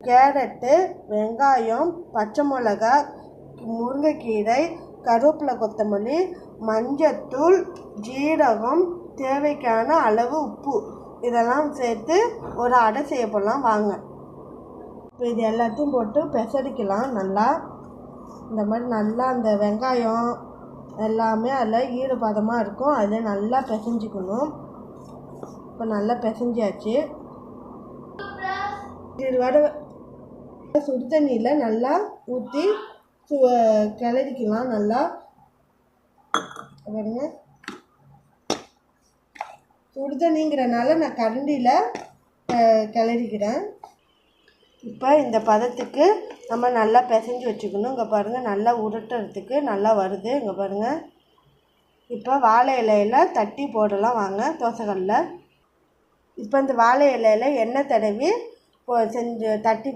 Carrot, வெங்காயம், பச்சை மிளகா, முருங்கைக்கீரை, கருவேப்பிலை, கொத்தமல்லி, மஞ்சத்தூள், ஜீரகம், தேவைக்கான அளவு உப்பு இதெல்லாம் சேர்த்து ஒரு அடை செய்ய போடலாம் வாங்க. இப்போ இது எல்லாத்தையும் போட்டு பெசரிக்கலாம். நல்லா இந்த மாதிரி நல்லா அந்த வெங்காயம் எல்லாமே அதில் ஈரப்பதமாக இருக்கும். அதில் நல்லா பிசைஞ்சிக்கணும். இப்போ நல்லா பிசைஞ்சாச்சு. இது வர சுடு தண்ணியில் நல்லா ஊற்றி கிளறிக்கலாம். நல்லா பாருங்க, சுடு தண்ணிங்கிறனால நான் கரண்டியில் கிளறிக்கிறேன். இப்போ இந்த பதத்துக்கு நம்ம நல்லா பிசைஞ்சு வச்சுக்கணும். இங்கே பாருங்கள், நல்லா உருட்டுறதுக்கு நல்லா வருது. இங்கே பாருங்கள். இப்போ வாழை இலையில் தட்டி போடலாம் வாங்க தோசைக்கல்லில். இப்போ இந்த வாழை இலையில் எண்ணெய் தடவி செஞ்சு தட்டி